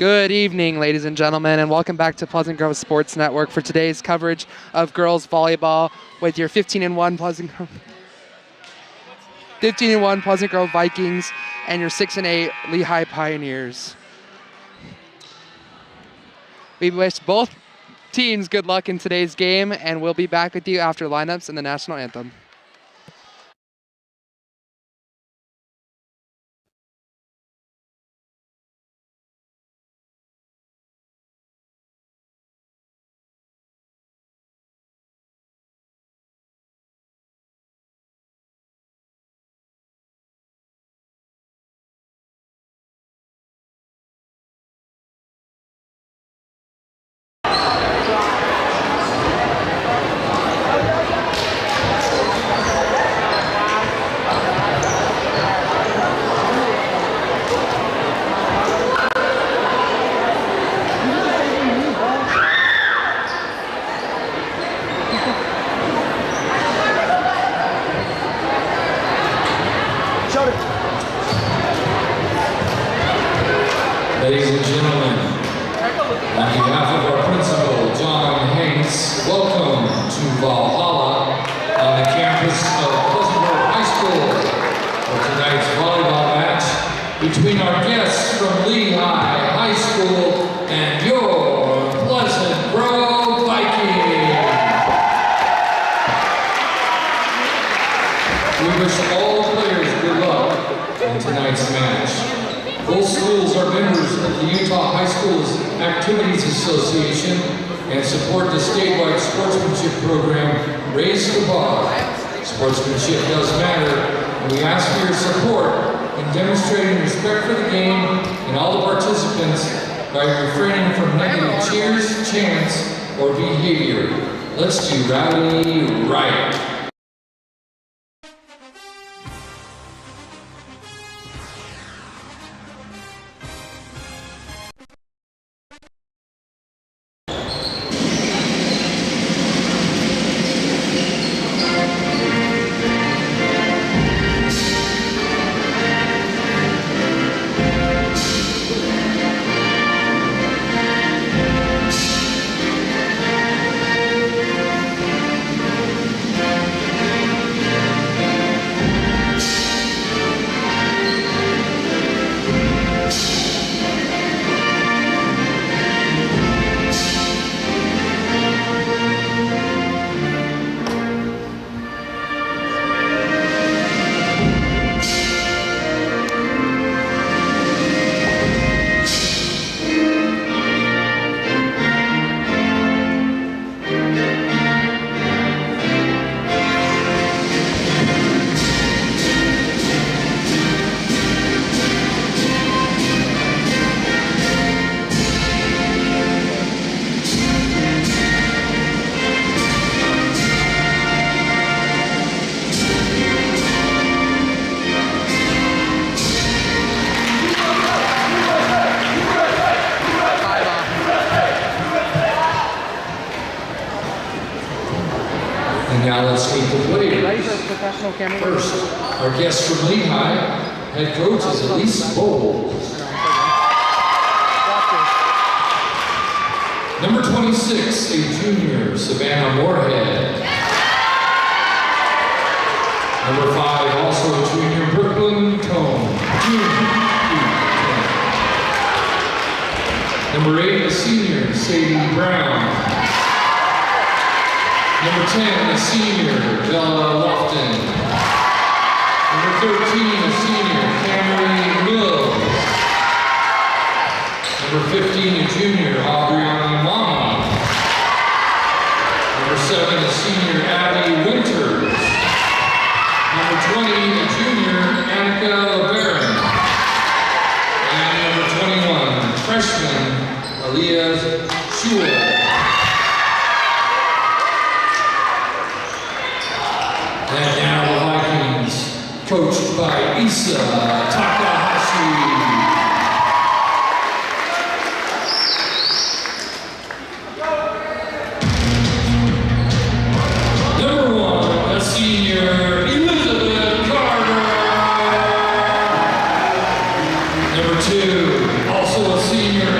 Good evening, ladies and gentlemen, and welcome back to Pleasant Grove Sports Network for today's coverage of girls volleyball with your 15-1 Pleasant Grove Vikings and your 6-8 Lehi Pioneers. We wish both teams good luck in today's game, and we'll be back with you after lineups and the national anthem. Ladies and gentlemen, on behalf of our principal, John Hanks, welcome to Valhalla on the campus of Pleasant Grove High School for tonight's volleyball match between our guests from Lehi High School and your Pleasant Grove Vikings. We wish all players good luck in tonight's match. Both schools are members of the Utah High Schools Activities Association and support the statewide sportsmanship program, Raise the Bar. Sportsmanship does matter, and we ask for your support in demonstrating respect for the game and all the participants by refraining from negative cheers, chants, or behavior. Let's do rowdy right. And now let's meet the players. First, our guest from Lehi, head coach is Elise Bowles. Number 26, a junior, Savannah Moorhead. Number 5, also a junior, Brooklyn Cone. Number 8, a senior, Sadie Brown. Number 10, a senior, Bella Lofton. Number 13, a senior, Cameron Mills. Number 15, a junior, Aubriana Mama. Number 7, a senior, Abby Winters. Number 20, a junior, Annika LeBaron. And number 21, freshman, Aaliyah Schewel. And now the Vikings, coached by Isa Takahashi. Number 1, a senior, Elizabeth Carter. Number 2, also a senior,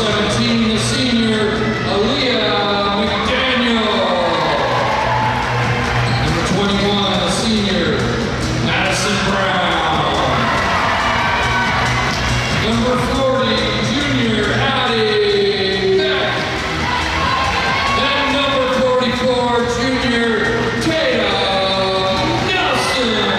17, the senior, Aaliyah McDaniel. Number 21, the senior, Madison Brown. Number 40, junior, Addie Beck. And number 44, junior, Tatum Nelson.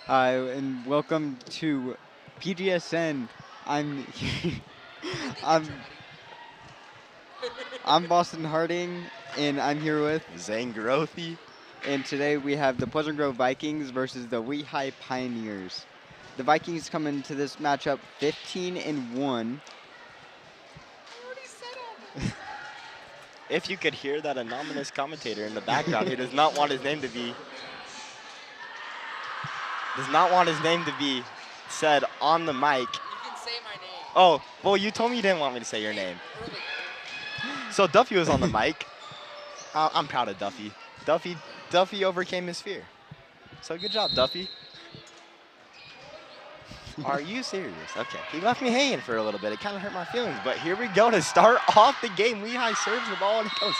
Hi, and welcome to PGSN. I'm I'm I'm Boston Harding, and I'm here with Zane Garothy. and today we have the Pleasant Grove Vikings versus the Lehi Pioneers. The Vikings come into this matchup 15-1. If you could hear that anonymous commentator in the background who does not want his name to be said on the mic. You can say my name. Oh, well, you told me you didn't want me to say your name. So Duffy was on the mic. I'm proud of Duffy. Duffy overcame his fear. So good job, Duffy. Are you serious? Okay, he left me hanging for a little bit. It kind of hurt my feelings, but here we go to start off the game. Lehi serves the ball and it goes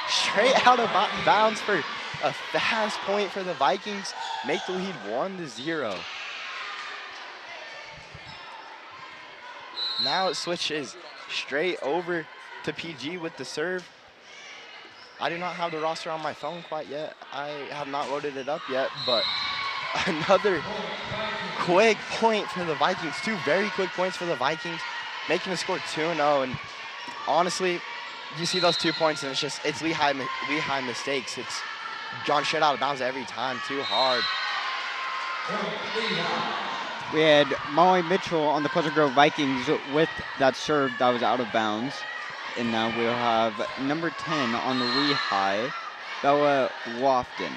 straight out of bounds for a fast point for the Vikings. Make the lead 1-0. Now it switches straight over to PG with the serve. I do not have the roster on my phone quite yet. I have not loaded it up yet, but another quick point for the Vikings. Two very quick points for the Vikings, making the score 2-0. And honestly, you see those 2 points, and it's Lehi mistakes. It's gone straight out of bounds every time, too hard. We had Molly Mitchell on the Pleasant Grove Vikings with that serve that was out of bounds. And now we'll have number 10 on the Lehi, Bella Lofton.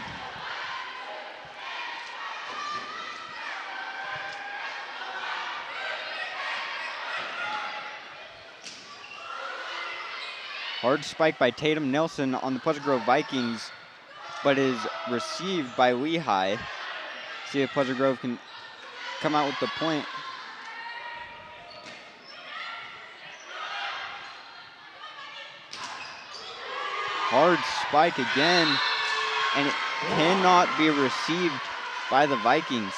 Hard spike by Tatum Nelson on the Pleasant Grove Vikings, but is received by Lehi. See if Pleasant Grove can come out with the point. Hard spike again, and it cannot be received by the Vikings.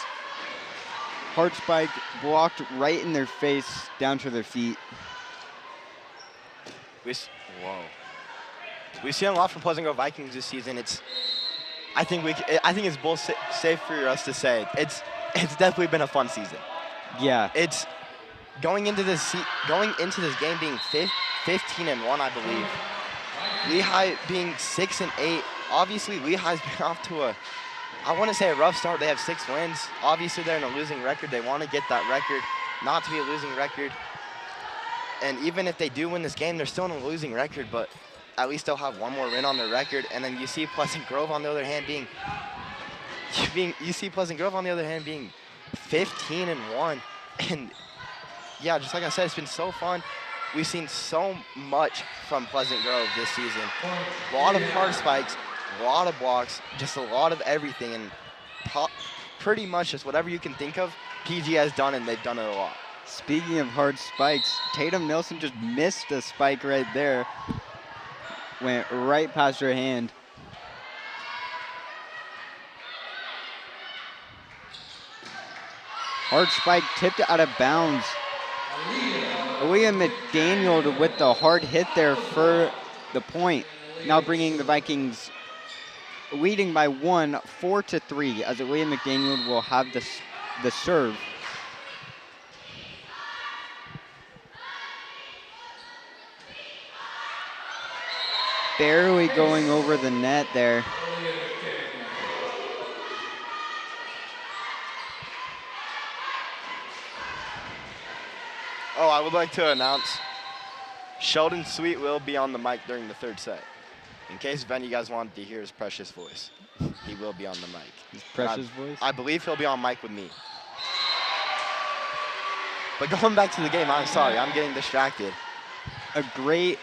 Hard spike blocked right in their face, down to their feet. We've seen a lot from Pleasant Grove Vikings this season. I think it's both safe for us to say it's definitely been a fun season. Yeah. It's going into this game being 15-1, I believe. Lehi being 6-8. Obviously, Lehi's been off to I want to say a rough start. They have 6 wins. Obviously, they're in a losing record. They want to get that record, not to be a losing record. And even if they do win this game, they're still in a losing record, but at least they'll have one more win on their record. And then you see Pleasant Grove, on the other hand, being you see Pleasant Grove on the other hand being 15-1, and yeah, just like I said, it's been so fun. We've seen so much from Pleasant Grove this season. A lot of hard spikes, a lot of blocks, just a lot of everything, and pretty much just whatever you can think of, PG has done, and they've done it a lot. Speaking of hard spikes, Tatum Nelson just missed a spike right there. Went right past her hand. Hard spike tipped out of bounds. Aaliyah McDaniel with the hard hit there for the point. Now bringing the Vikings leading by 1, 4-3, as Aaliyah McDaniel will have the serve. Barely going over the net there. Oh, I would like to announce Sheldon Sweet will be on the mic during the third set. In case if any of you guys wanted to hear his precious voice, he will be on the mic. His precious voice? I believe he'll be on mic with me. But going back to the game, I'm sorry, I'm getting distracted. A great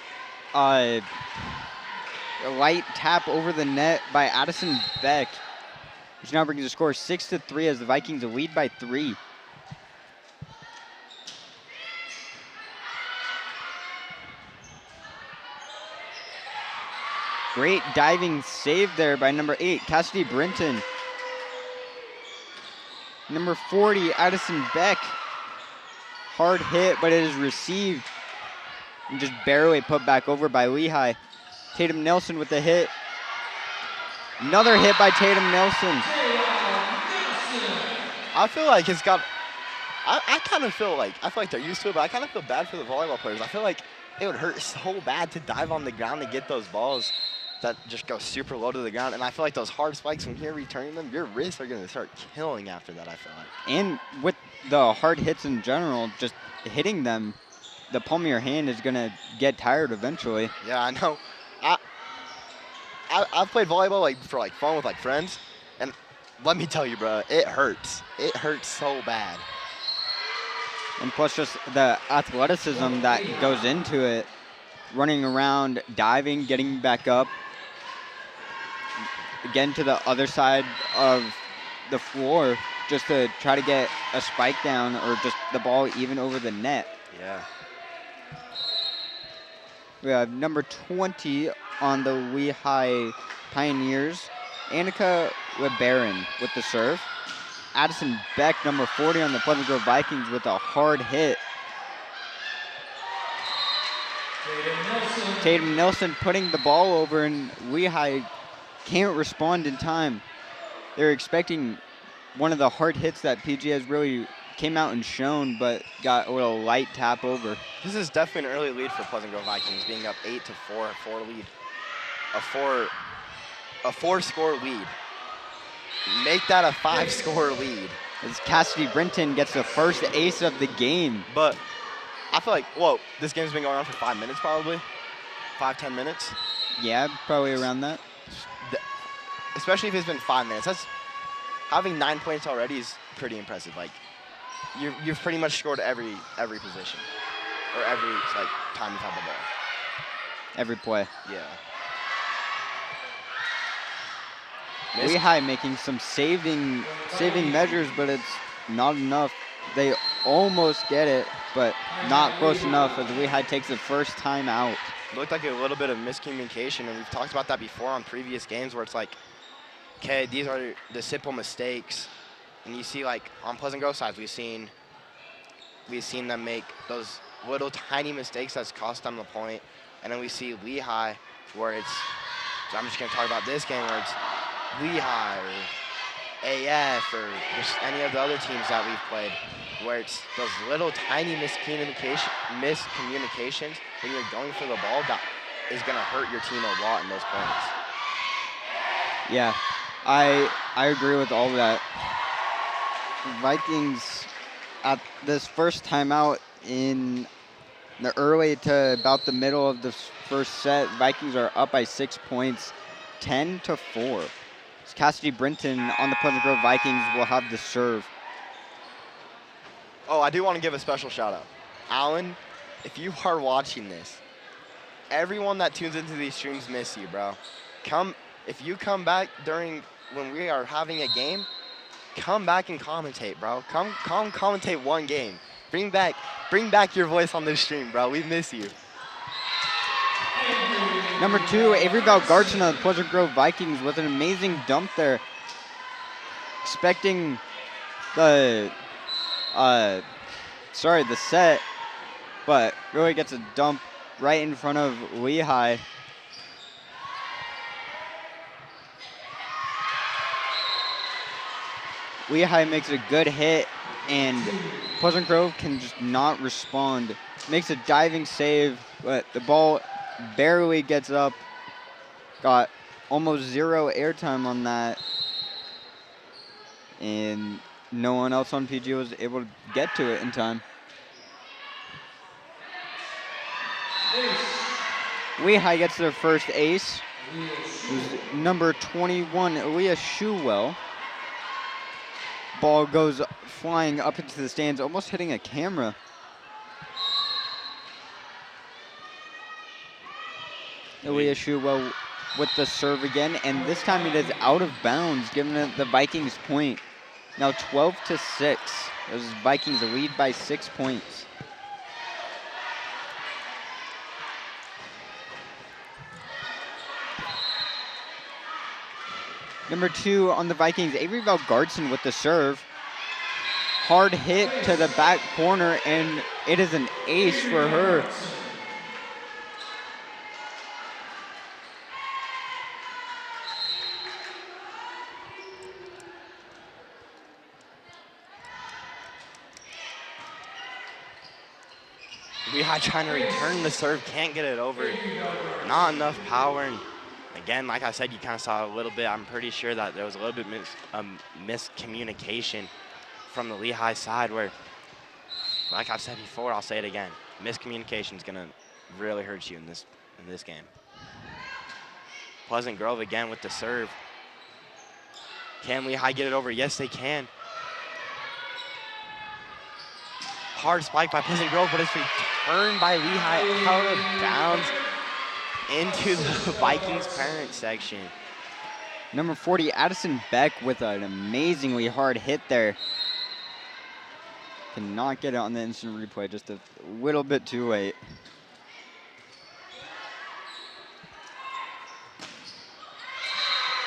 light tap over the net by Addison Beck, which now brings the score 6-3 as the Vikings lead by 3. Great diving save there by number 8, Cassidy Brinton. Number 40, Addison Beck. Hard hit, but it is received and just barely put back over by Lehi. Tatum Nelson with the hit. Another hit by Tatum Nelson. I feel like it's got, I feel like they're used to it, but I kind of feel bad for the volleyball players. I feel like it would hurt so bad to dive on the ground and get those balls that just go super low to the ground. And I feel like those hard spikes, when you're returning them, your wrists are going to start killing after that, I feel like. And with the hard hits in general, just hitting them, the palm of your hand is going to get tired eventually. Yeah, I know. I've played volleyball for fun with friends, and let me tell you, bro, it hurts. It hurts so bad. And plus just the athleticism that goes into it, running around, diving, getting back up, getting to the other side of the floor just to try to get a spike down or just the ball even over the net. Yeah. We have number 20 on the Lehi Pioneers, Annika LeBaron with the serve. Addison Beck, number 40 on the Pleasant Grove Vikings with a hard hit. Tatum Nelson putting the ball over, and Lehi can't respond in time. They're expecting one of the hard hits that PG has really came out and shown, but got a little light tap over. This is definitely an early lead for Pleasant Grove Vikings, being up 8-4, 4 lead. A 4-score lead. Make that a 5-score lead. As Cassidy Brinton gets the first ace of the game. But I feel like, whoa, this game's been going on for 5 minutes probably. 5-10 minutes. Yeah, probably around that. Especially if it's been 5 minutes. Having 9 points already is pretty impressive. You've pretty much scored every position, or every time you've had the ball. Every play. Yeah. Lehi making some saving measures, but it's not enough. They almost get it, but not close enough as Lehi takes the first time out. Looked like a little bit of miscommunication, and we've talked about that before on previous games where it's okay, these are the simple mistakes. And you see, on Pleasant Grove sides, we've seen them make those little tiny mistakes that's cost them the point. And then we see Lehi where I'm just going to talk about this game where it's Lehi or AF or just any of the other teams that we've played where it's those little tiny miscommunications when you're going for the ball that is going to hurt your team a lot in those points. Yeah, I agree with all of that. Vikings at this first timeout in the early to about the middle of the first set, Vikings are up by 6 points, 10-4. Cassidy Brinton on the Pleasant Grove Vikings will have the serve. Oh, I do want to give a special shout out. Alan, if you are watching this, everyone that tunes into these streams miss you, bro. If you come back when we are having a game, come back and commentate, bro. Come commentate one game. Bring back your voice on this stream, bro. We miss you. Number 2, Avery Valgarson of the Pleasant Grove Vikings with an amazing dump there. Expecting the set, but really gets a dump right in front of Lehi. Lehi makes a good hit, and Pleasant Grove can just not respond. Makes a diving save, but the ball barely gets up. Got almost 0 airtime on that. And no one else on PG was able to get to it in time. Lehi gets their first ace. It was number 21, Aaliyah Shuwell. Ball goes flying up into the stands, almost hitting a camera. Aaliyah Shuwell with the serve again, and this time it is out of bounds, giving it the Vikings point. Now 12-6. Those Vikings lead by 6 points. Number 2 on the Vikings, Avery Valgarson with the serve. Hard hit to the back corner, and it is an ace for her. Lehi trying to return the serve, can't get it over. Not enough power. And again, like I said, you kind of saw a little bit. I'm pretty sure that there was a little bit miscommunication from the Lehi side where, like I've said before, I'll say it again. Miscommunication is going to really hurt you in this game. Pleasant Grove again with the serve. Can Lehi get it over? Yes, they can. Hard spike by Pleasant Grove, but it's returned by Lehi out of bounds into the Vikings parent section. Number 40, Addison Beck with an amazingly hard hit there. Cannot get it on the instant replay, just a little bit too late.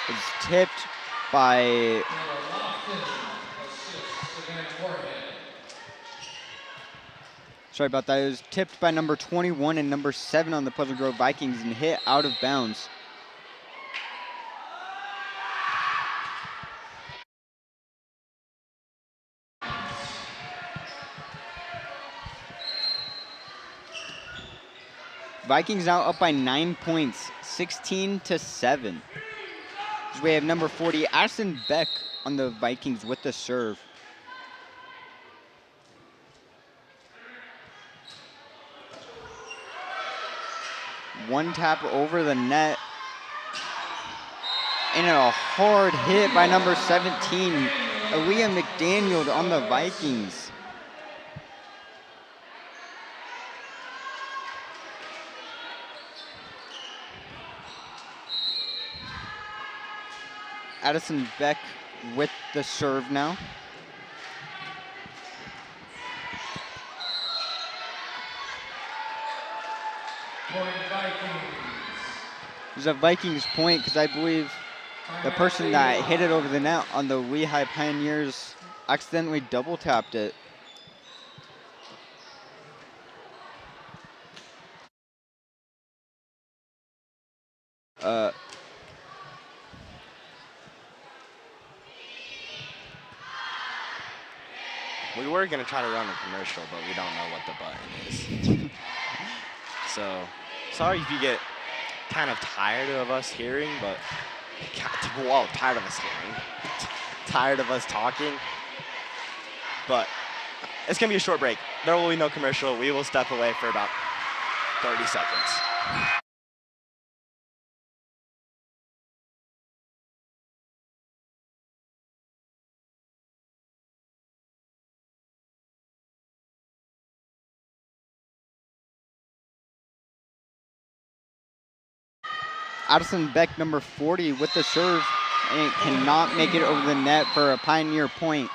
It's tipped by sorry about that. It was tipped by number 21 and number 7 on the Pleasant Grove Vikings and hit out of bounds. Vikings now up by 9 points, 16-7. So we have number 40, Addison Beck on the Vikings with the serve. One tap over the net. And a hard hit by number 17, Aaliyah McDaniel on the Vikings. Addison Beck with the serve now. There's a Vikings point because I believe the person that hit it over the net on the Lehi Pioneers accidentally double tapped it. We were going to try to run a commercial, but we don't know what the button is. So, sorry if you get kind of tired of us hearing, but, well, tired of us hearing, tired of us talking. But it's going to be a short break. There will be no commercial. We will step away for about 30 seconds. Addison Beck, number 40, with the serve, and it cannot make it over the net for a Pioneer point.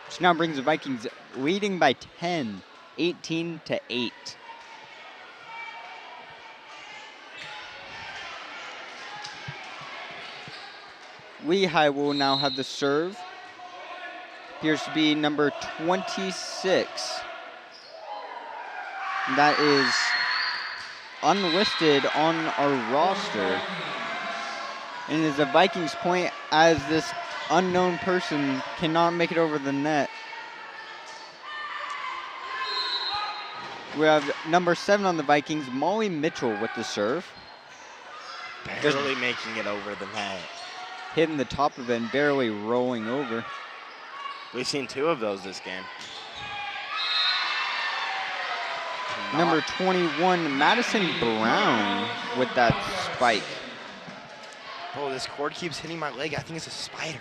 Which now brings the Vikings leading by 10, 18-8. Lehi will now have the serve. Appears to be number 26. That is unlisted on our roster. And it is a Vikings point as this unknown person cannot make it over the net. We have number 7 on the Vikings, Molly Mitchell with the serve. Barely making it over the net. Hitting the top of it and barely rolling over. We've seen 2 of those this game. Number 21, Madison Brown with that spike. Oh, this cord keeps hitting my leg. I think it's a spider.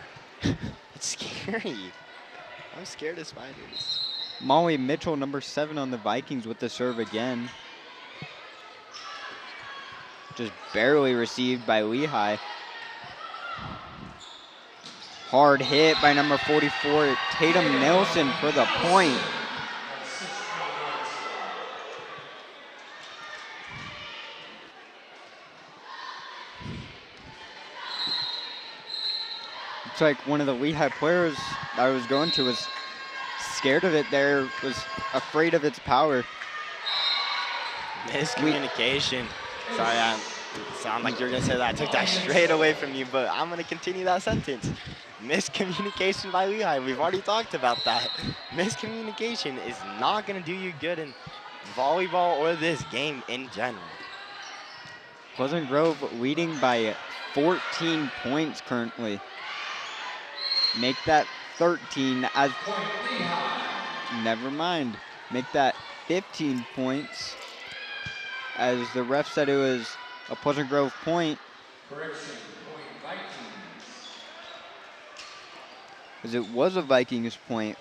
It's scary. I'm scared of spiders. Molly Mitchell, number 7 on the Vikings with the serve again. Just barely received by Lehi. Hard hit by number 44, Tatum Nelson for the point. Looks like one of the Lehi players I was going to was scared of it there, was afraid of its power. Miscommunication. Sorry, I sound like you're going to say that. I took that straight away from you, but I'm going to continue that sentence. Miscommunication by Lehi. We've already talked about that. Miscommunication is not going to do you good in volleyball or this game in general. Pleasant Grove leading by 14 points currently. Make that 13 as, never mind, make that 15 points as the ref said it was a Pleasant Grove point. Correction, point Vikings. As it was a Vikings point.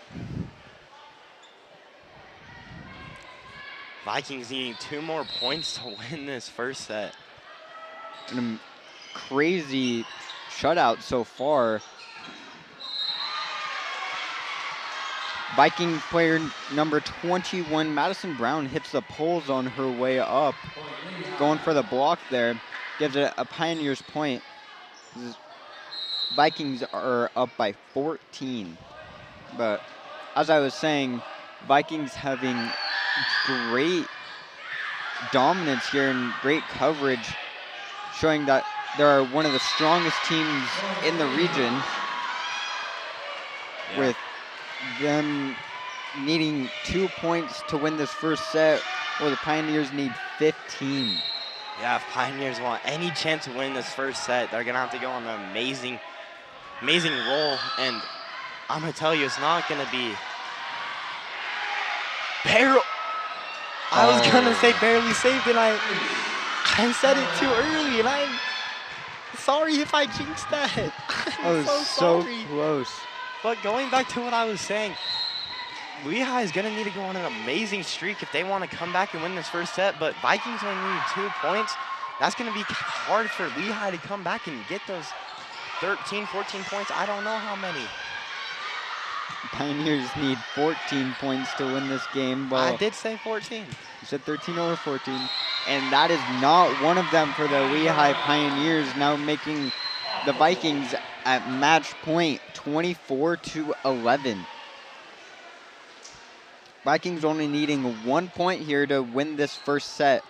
Vikings needing 2 more points to win this first set. And a crazy shutout so far. Viking player number 21, Madison Brown, hits the poles on her way up. Going for the block there. Gives it a Pioneers point. Vikings are up by 14. But as I was saying, Vikings having great dominance here and great coverage, showing that they are one of the strongest teams in the region. Yeah. With them needing 2 points to win this first set, where the Pioneers need 15. Yeah, if Pioneers want any chance to win this first set, they're going to have to go on an amazing roll. And I'm going to tell you, it's not going to be I was going to say barely saved, and I said it too early, and I'm sorry if I jinxed that. That was so sorry. close. But going back to what I was saying, Lehi is going to need to go on an amazing streak if they want to come back and win this first set, but Vikings only need 2 points. That's going to be hard for Lehi to come back and get those 13, 14 points. I don't know how many. Pioneers need 14 points to win this game. Well, I did say 14. You said 13 over 14. And that is not one of them for the Lehi Pioneers, now making the Vikings at match point, 24-11. Vikings only needing 1 point here to win this first set,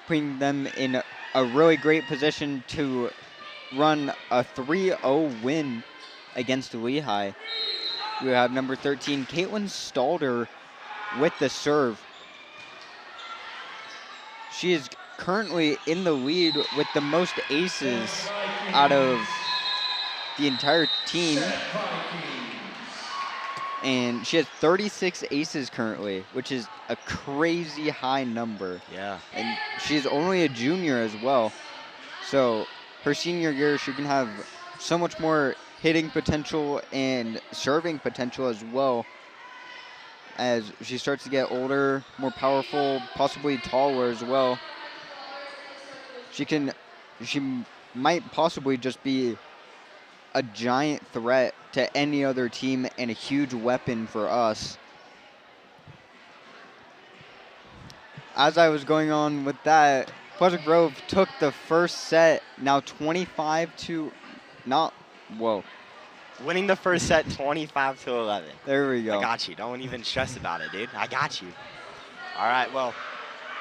putting them in a really great position to run a 3-0 win against Lehi. We have number 13, Caitlin Stalder with the serve. She is currently in the lead with the most aces out of the entire team. And she has 36 aces currently, which is a crazy high number. Yeah. And she's only a junior as well. So her senior year, she can have so much more hitting potential and serving potential as well as she starts to get older, more powerful, possibly taller as well. She can she might possibly just be a giant threat to any other team and a huge weapon for us. As I was going on with that, Pleasant Grove took the first set, now 25 to, not, whoa. Winning the first set 25 to 11. There we go. I got you. Don't even stress about it, dude. I got you. All right, well,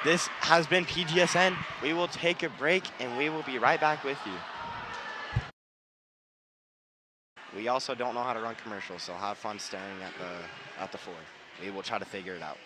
this has been PGSN. We will take a break, and we will be right back with you. We also don't know how to run commercials, so have fun staring at the floor. We will try to figure it out.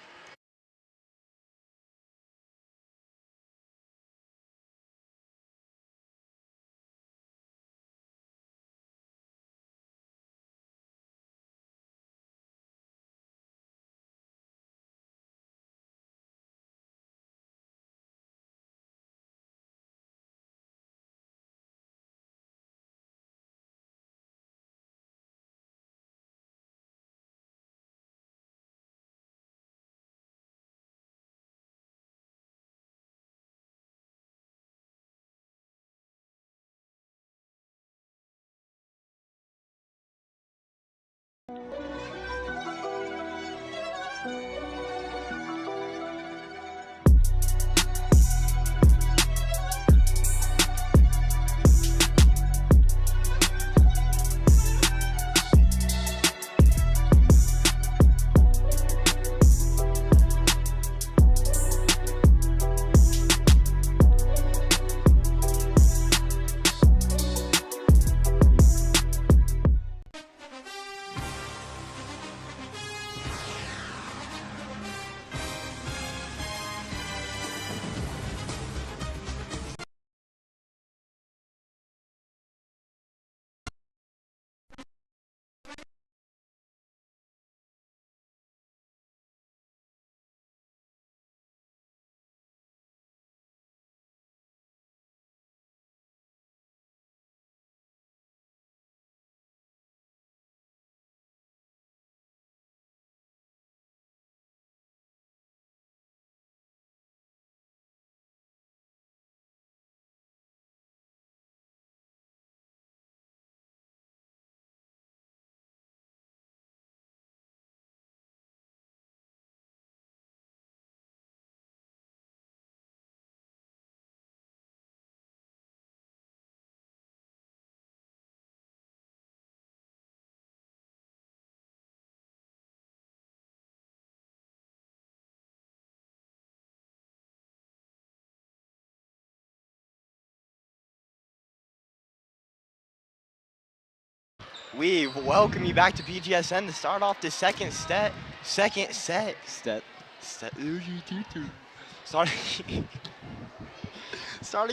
We welcome you back to PGSN to start off the second set. Starting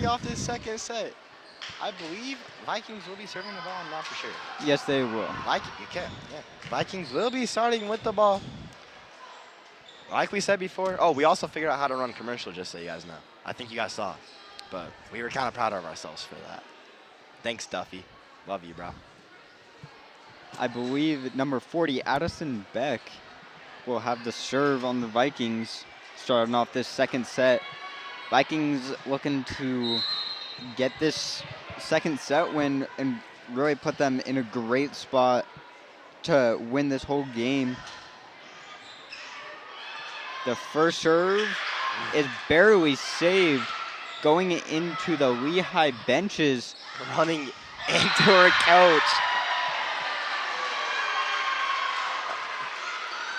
off this second set. I believe Vikings will be serving the ball. I'm not for sure. Yes, they will. Vikings will be starting with the ball. Like we said before. Oh, we also figured out how to run commercial, just so you guys know. I think you guys saw. But we were kind of proud of ourselves for that. Thanks, Duffy. Love you, bro. I believe number 40, Addison Beck, will have the serve on the Vikings starting off this second set. Vikings looking to get this second set win and really put them in a great spot to win this whole game. The first serve is barely saved, going into the Lehi benches. Running into her coach.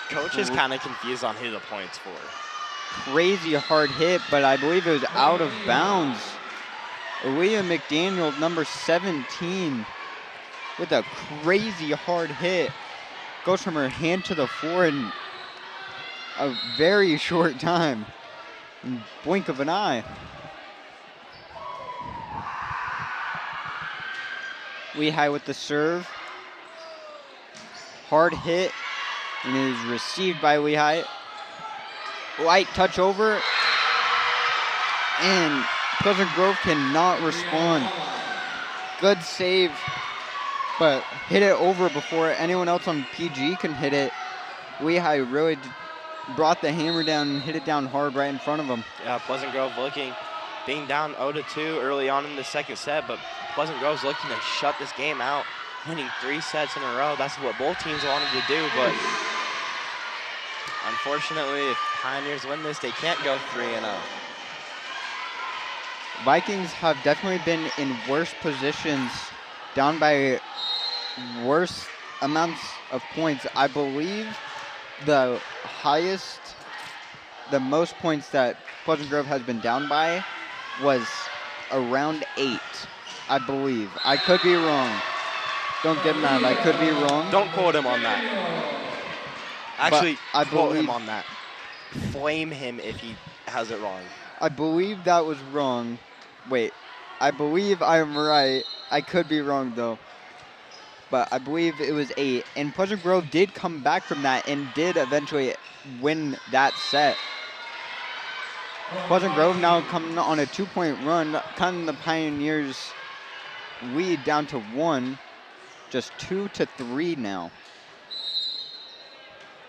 Coach is kind of confused on who the point's for. Crazy hard hit, but I believe it was out of bounds. Aaliyah McDaniel, number 17, with a crazy hard hit. Goes from her hand to the floor in a very short time. In blink of an eye. Lehi with the serve. Hard hit. And it is received by Lehi. Light touch over. And Pleasant Grove cannot respond. Good save. But hit it over before anyone else on PG can hit it. Lehi really brought the hammer down and hit it down hard right in front of him. Yeah, Pleasant Grove looking being down 0-2 early on in the second set, but Pleasant Grove's looking to shut this game out, winning 3 sets in a row. That's what both teams wanted to do, but unfortunately, if Pioneers win this, they can't go 3-0. Vikings have definitely been in worse positions, down by worse amounts of points. I believe the most points that Pleasant Grove has been down by was around 8, I believe. I could be wrong. Don't get mad, I could be wrong. Don't quote him on that. Actually, I quote him on that. Flame him if he has it wrong. I believe that was wrong. Wait, I believe I'm right. I could be wrong though. But I believe it was 8. And Pleasant Grove did come back from that and did eventually win that set. Pleasant Grove now coming on a 2-point run, cutting the Pioneers' lead down to 1. Just 2-3 now.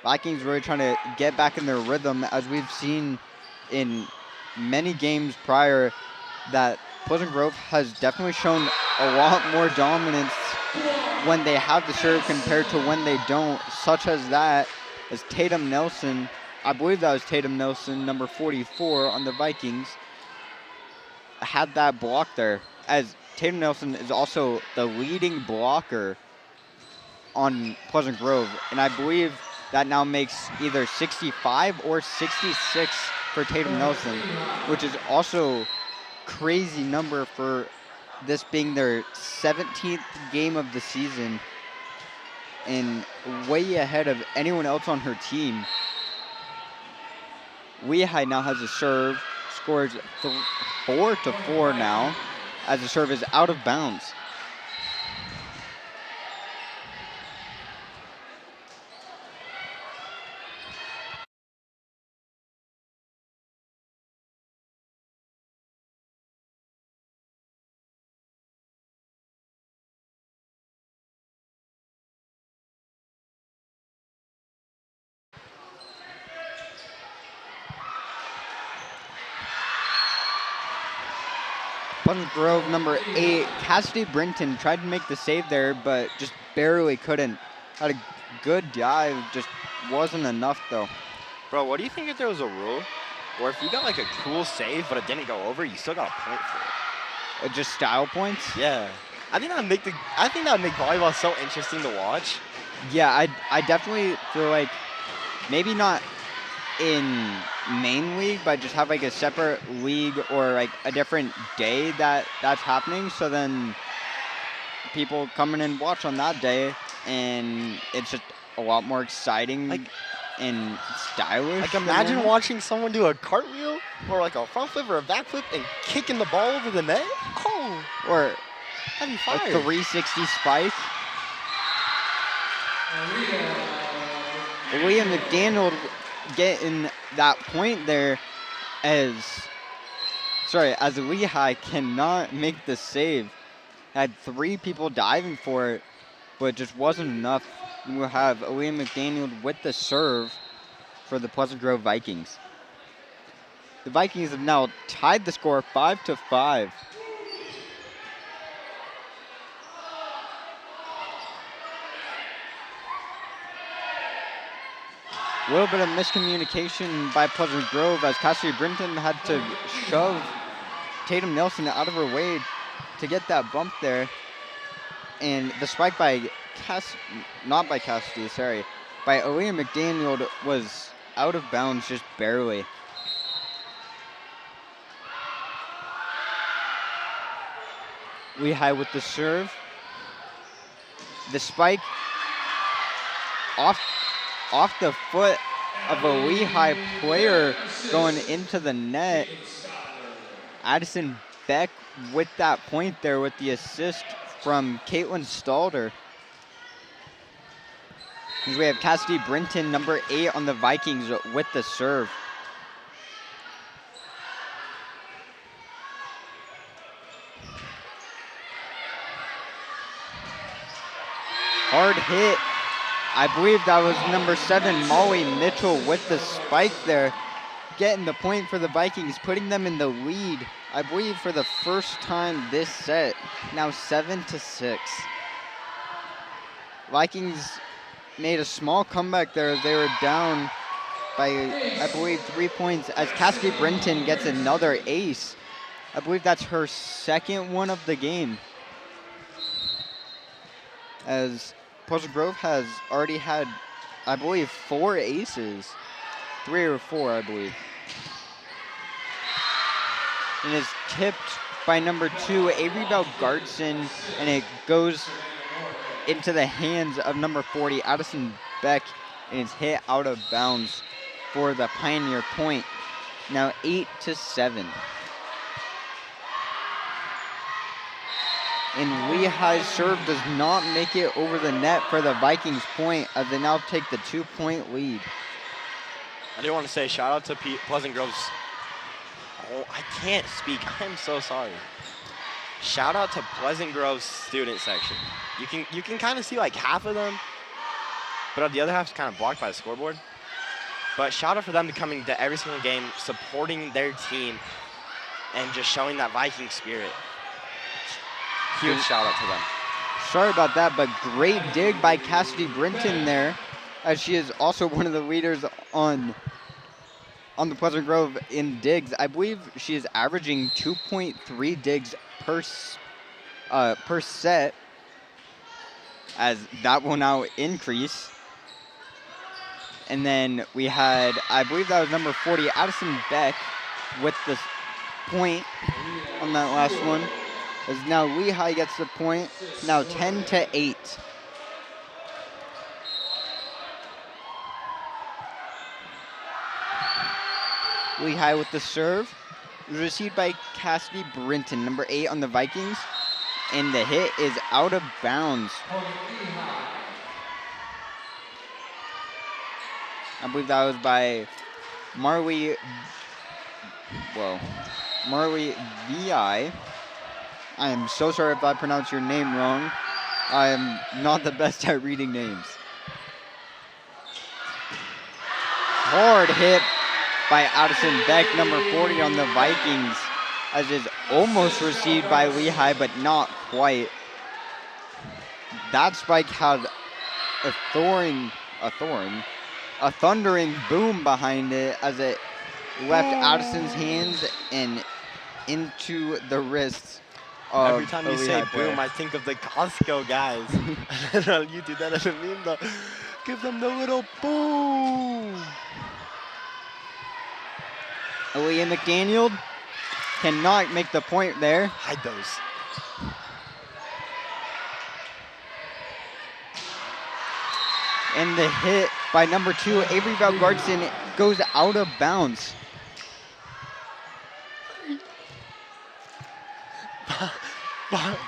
Vikings really trying to get back in their rhythm, as we've seen in many games prior that Pleasant Grove has definitely shown a lot more dominance when they have the serve compared to when they don't, such as that, as Tatum Nelson, I believe that was Tatum Nelson, number 44 on the Vikings, had that block there, as Tatum Nelson is also the leading blocker on Pleasant Grove, and I believe that now makes either 65 or 66 for Tatum Nelson, which is also crazy number for this being their 17th game of the season and way ahead of anyone else on her team. Lehi now has a serve, scores 4-4 now, as the serve is out of bounds. Pleasant Grove, number 8, Cassidy Brinton tried to make the save there, but just barely couldn't. Had a good dive, just wasn't enough though. Bro, what do you think if there was a rule where if you got like a cool save but it didn't go over, you still got a point for it? Just style points? Yeah. I think that would make volleyball so interesting to watch. Yeah, I definitely feel like maybe not in main league, but just have like a separate league or like a different day that's happening, so then people come in and watch on that day, and it's just a lot more exciting, like, and stylish. Like imagine watching someone do a cartwheel or like a front flip or a back flip and kicking the ball over the net. Oh, or that'd be a fire. 360 spike. Leah McDaniel getting that point there, as Lehi cannot make the save. Had 3 people diving for it, but it just wasn't enough. We'll have Aaliyah McDaniel with the serve for the Pleasant Grove Vikings. The Vikings have now tied the score 5-5. A little bit of miscommunication by Pleasant Grove, as Cassidy Brinton had to shove Tatum Nelson out of her way to get that bump there. And the spike by by Aaliyah McDaniel was out of bounds just barely. Lehi with the serve. The spike off the foot of a Lehi player going into the net. Addison Beck with that point there with the assist from Caitlin Stalder. We have Cassidy Brinton, number 8 on the Vikings, with the serve. Hard hit. I believe that was number 7, Molly Mitchell, with the spike there, getting the point for the Vikings, putting them in the lead I believe for the first time this set, now 7-6. Vikings made a small comeback there as they were down by, I believe, 3 points as Cassidy Brinton gets another ace. I believe that's her second one of the game. As Pleasant Grove has already had, I believe, 4 aces. 3 or 4, I believe. And is tipped by number 2, Avery Belgartson, and it goes into the hands of number 40, Addison Beck, and is hit out of bounds for the Pioneer point. Now 8-7. And Lehi's serve does not make it over the net for the Vikings point as they now take the 2-point lead. I do want to say shout out to Pleasant Grove's. Oh, I can't speak. I'm so sorry. Shout out to Pleasant Grove's student section. You can kind of see like half of them, but the other half is kind of blocked by the scoreboard. But shout out for them to coming to every single game, supporting their team, and just showing that Viking spirit. Huge shout out to them. Sorry about that, but great dig by Cassidy Brinton there, as she is also one of the leaders on the Pleasant Grove in digs. I believe she is averaging 2.3 digs per set, as that will now increase. And then we had, I believe that was number 40, Addison Beck, with the point on that last one. As now Lehi gets the point, now 10-8. Lehi with the serve, received by Cassidy Brinton, number 8 on the Vikings, and the hit is out of bounds. I believe that was by Marley VI. I am so sorry if I pronounced your name wrong. I am not the best at reading names. Hard hit by Addison Beck, number 40 on the Vikings, as is almost received by Lehi, but not quite. That spike had a thundering boom behind it as it left Addison's hands and into the wrists of Every time you say player. boom, I think of the Costco guys. I don't know, you do that as a meme though. Give them the little boom. Aaliyah McDaniel cannot make the point there. Hide those. And the hit by number 2, Avery Belgartson, goes out of bounds.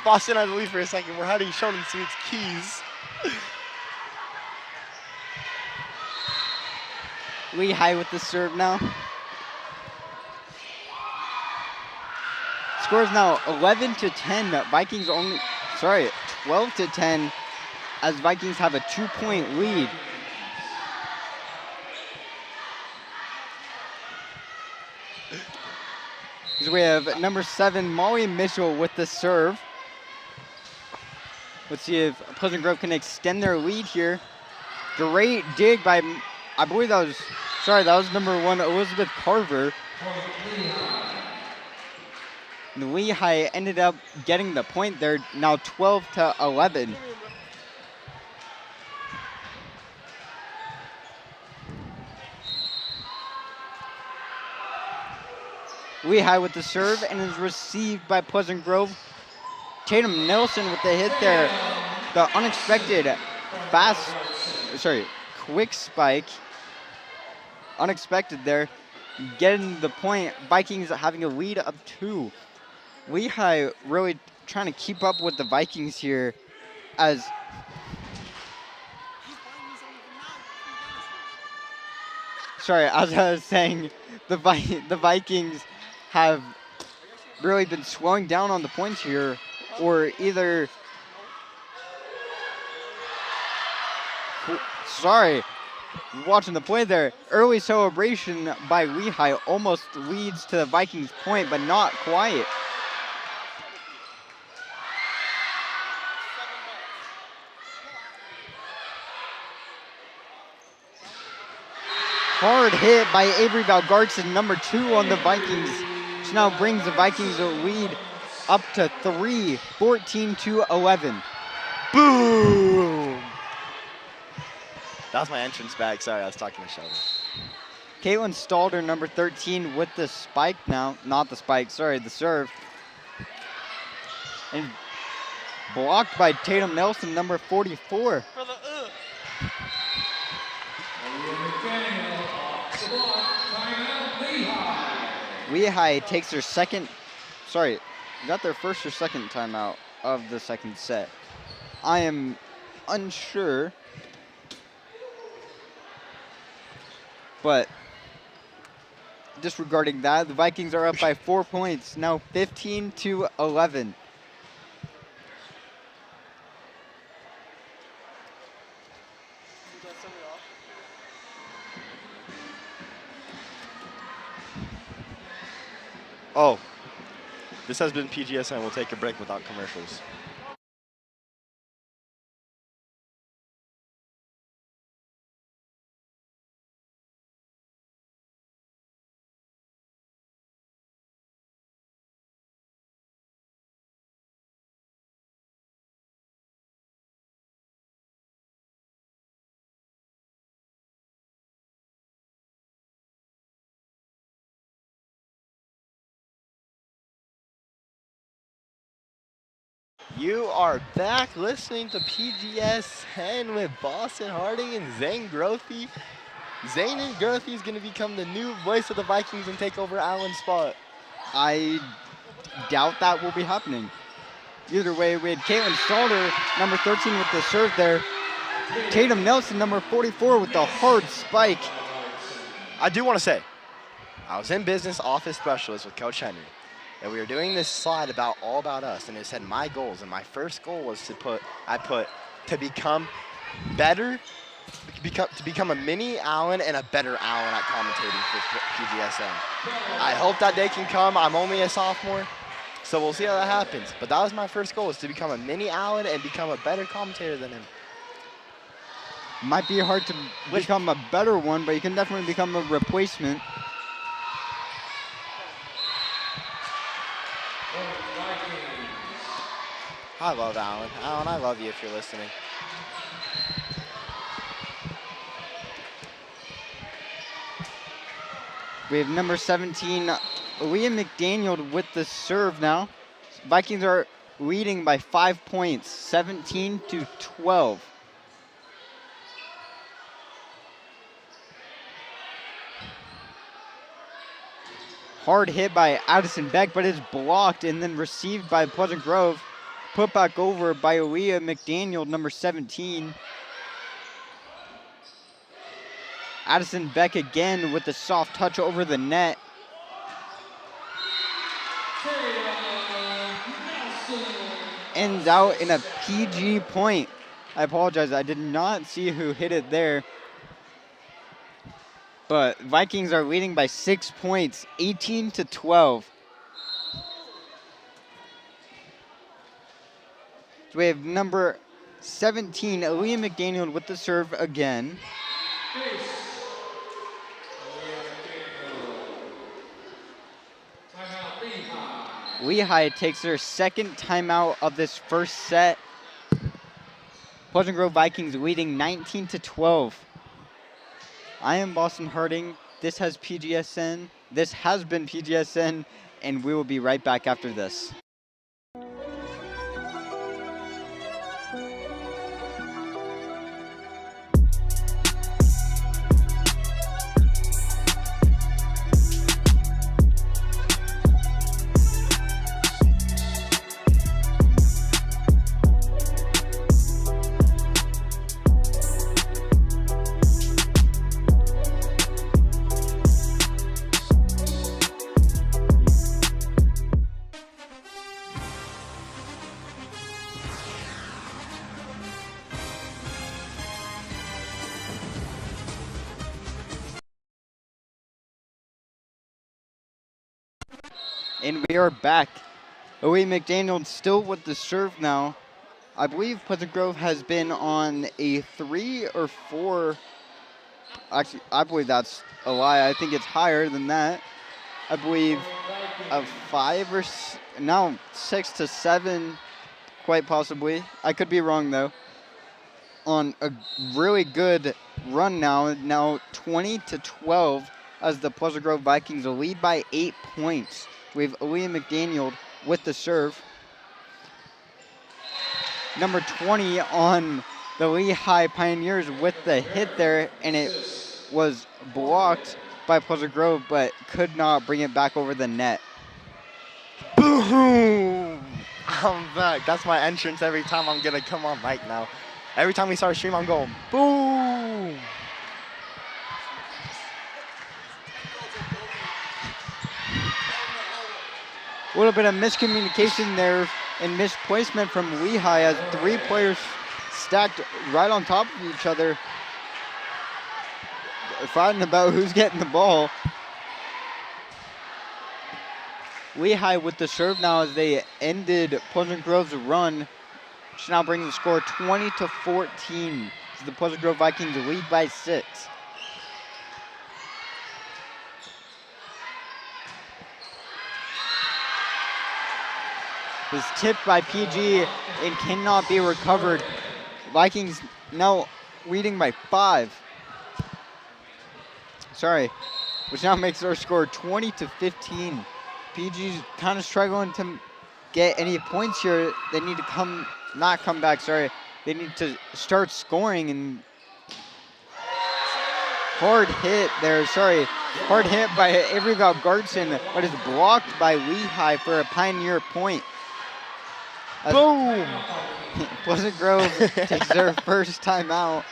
Boston, I believe for a second, we're hiding Shonen Sweet's keys. Lehi with the serve now. Score is now 11-10. Vikings only, 12-10, as Vikings have a 2-point lead. So we have number 7, Molly Mitchell with the serve. Let's see if Pleasant Grove can extend their lead here. Great dig by, I believe that was number 1, Elizabeth Carver. And Lehi ended up getting the point there, now 12-11. Lehi with the serve and is received by Pleasant Grove. Tatum Nelson with the hit there. The unexpected quick spike. Unexpected there. Getting the point. Vikings having a lead of 2. Lehi really trying to keep up with the Vikings here as as I was saying, the Vikings have really been slowing down on the points here, or watching the play there. Early celebration by Lehi almost leads to the Vikings point, but not quite. Hard hit by Avery Valgartson, number 2 on the Vikings, which now brings the Vikings a lead up to 3, 14-11. Boom! That was my entrance bag. Sorry, I was talking to Sheldon. Caitlin Stalder, number 13, with the spike now. Not the spike, sorry, the serve. And blocked by Tatum Nelson, number 44. Lehi takes their second, sorry, got their first or second timeout of the second set. I am unsure, but disregarding that, the Vikings are up by 4 points, now 15-11. Oh, this has been PGSN. We'll take a break without commercials. You are back listening to PGSN with Boston Harding and Zane Grothy. Zane and Grothy is going to become the new voice of the Vikings and take over Allen's spot. I doubt that will be happening. Either way, we had Caitlin Stalder, number 13 with the serve there. Tatum Nelson, number 44 with the hard spike. I do want to say, I was in business office specialist with Coach Henry, and we were doing this slide all about us, and it said my goals, and my first goal was to become better, to become a mini Allen and a better Allen at commentating for PGSN. I hope that day can come. I'm only a sophomore, so we'll see how that happens. But that was my first goal, was to become a mini Allen and become a better commentator than him. Might be hard to become a better one, but you can definitely become a replacement. I love Allen. Allen, I love you if you're listening. We have number 17, Liam McDaniel with the serve now. Vikings are leading by 5 points, 17-12. Hard hit by Addison Beck, but it's blocked and then received by Pleasant Grove. Put back over by Aaliyah McDaniel, number 17. Addison Beck again with the soft touch over the net. Ends out in a PG point. I apologize, I did not see who hit it there. But Vikings are leading by 6 points, 18-12. So we have number 17, Aaliyah McDaniel with the serve again. Lehi takes their second timeout of this first set. Pleasant Grove Vikings leading 19-12. I am Boston Harding. This has been PGSN, and we will be right back after this. And we are back. Lehi McDaniel still with the serve now. I believe Pleasant Grove has been on a 3 or 4. Actually, I believe that's a lie. I think it's higher than that. I believe a 5 or now 6 to 7, quite possibly. I could be wrong though. On a really good run now 20 to 12 as the Pleasant Grove Vikings lead by 8 points. We have Lehi McDaniel with the serve. Number 20 on the Lehi Pioneers with the hit there, and it was blocked by Pleasant Grove, but could not bring it back over the net. Boom! I'm back. That's my entrance every time I'm gonna come on mic now. Every time we start stream, I'm going boom! A little bit of miscommunication there and misplacement from Lehi as 3 players stacked right on top of each other, fighting about who's getting the ball. Lehi with the serve now as they ended Pleasant Grove's run, which now brings the score 20 to 14 as the Pleasant Grove Vikings lead by 6. Was tipped by PG and cannot be recovered. Vikings now leading by 5. Sorry, which now makes our score 20 to 15. PG's kind of struggling to get any points here. They need to not come back, sorry. They need to start scoring, and hard hit there, sorry. Hard hit by Avery Valgartson, but is blocked by Lehi for a Pioneer point. Boom! Pleasant Grove takes their first timeout.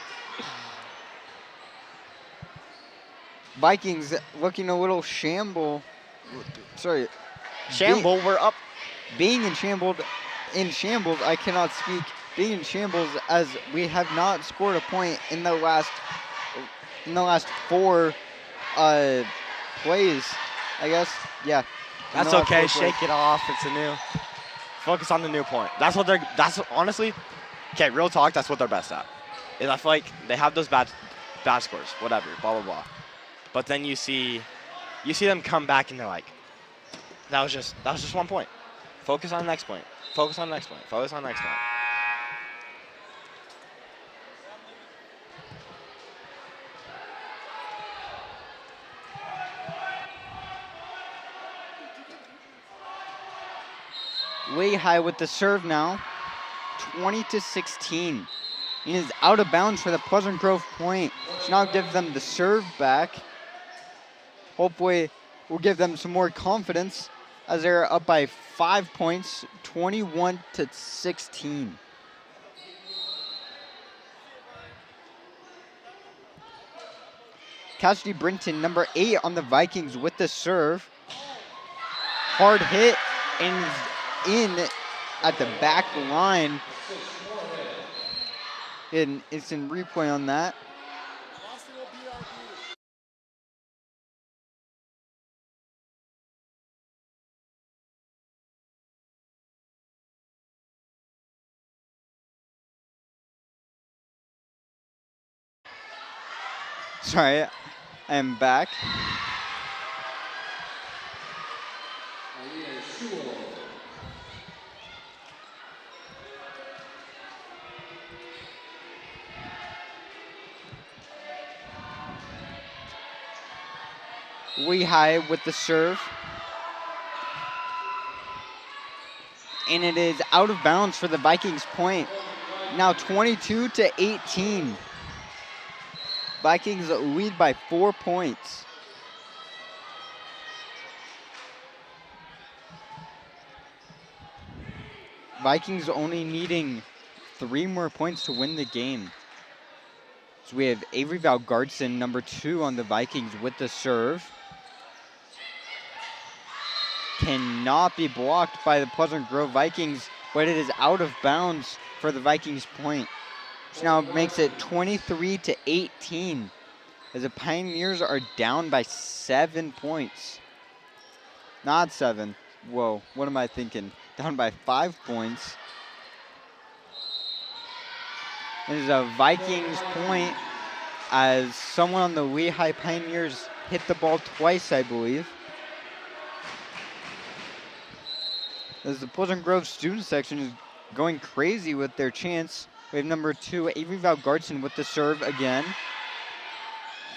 Vikings looking a little shamble. Sorry. Shamble, we're up. Being in shambles, I cannot speak. Being in shambles as we have not scored a point in the last 4 plays, I guess. Yeah. That's okay. Shake it off. It's a new. Focus on the new point. That's honestly, okay, real talk, that's what they're best at. Is I feel like they have those bad scores, whatever, blah, blah, blah. But then you see them come back and they're like, that was just 1 point. Focus on the next point. Focus on the next point. Focus on the next point. Lehi with the serve now, 20 to 16. It is out of bounds for the Pleasant Grove point, which now gives them the serve back. Hopefully, will give them some more confidence as they're up by 5 points, 21 to 16. Cassidy Brinton, number 8 on the Vikings with the serve. Hard hit and in at the back line. And it's in replay on that. Sorry, I am back. Lehi with the serve. And it is out of bounds for the Vikings point. Now 22 to 18. Vikings lead by 4 points. Vikings only needing 3 more points to win the game. So we have Avery Valgartson, number 2 on the Vikings with the serve. Cannot be blocked by the Pleasant Grove Vikings, but it is out of bounds for the Vikings point. Which now makes it 23 to 18 as the Pioneers are down by 7 points. Not 7, Whoa, what am I thinking? Down by 5 points. This is a Vikings point as someone on the Lehi Pioneers hit the ball twice, I believe. As the Pleasant Grove student section is going crazy with their chants. We have number 2, Avery Valgartson with the serve again.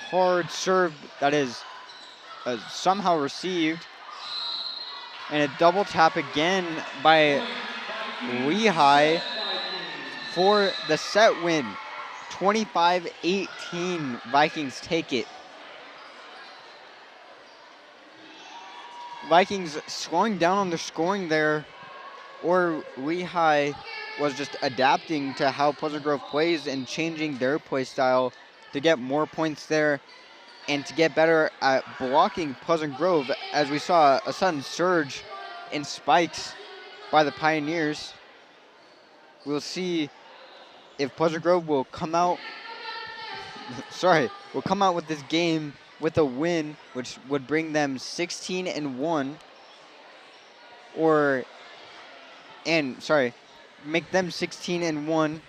Hard serve that is somehow received. And a double tap again by Lehi for the set win. 25-18, Vikings take it. Vikings slowing down on their scoring there, or Lehi was just adapting to how Pleasant Grove plays and changing their play style to get more points there and to get better at blocking Pleasant Grove, as we saw a sudden surge in spikes by the Pioneers. We'll see if Pleasant Grove will come out with this game with a win, which would bring them 16-1, make them 16-1,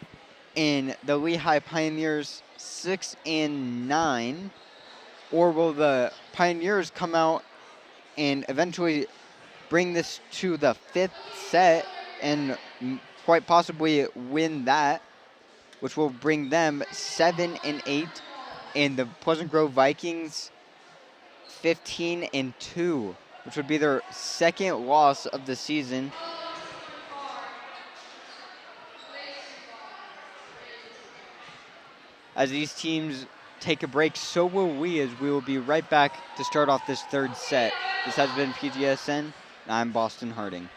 and the Lehi Pioneers 6-9, or will the Pioneers come out and eventually bring this to the 5th set and quite possibly win that, which will bring them 7-8, and the Pleasant Grove Vikings 15-2, which would be their 2nd loss of the season. As these teams take a break, so will we, as we will be right back to start off this 3rd set. This has been PGSN, and I'm Boston Harding.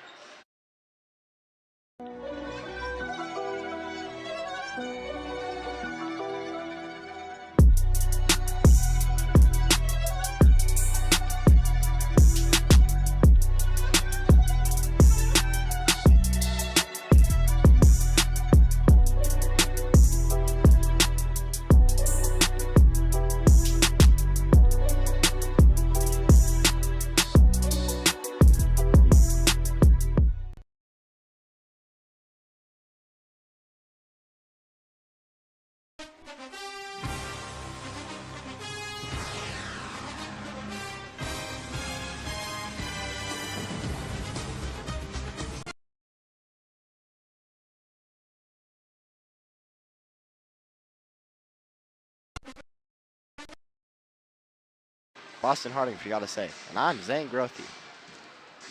Boston Harding, forgot to say. And I'm Zane Grothy.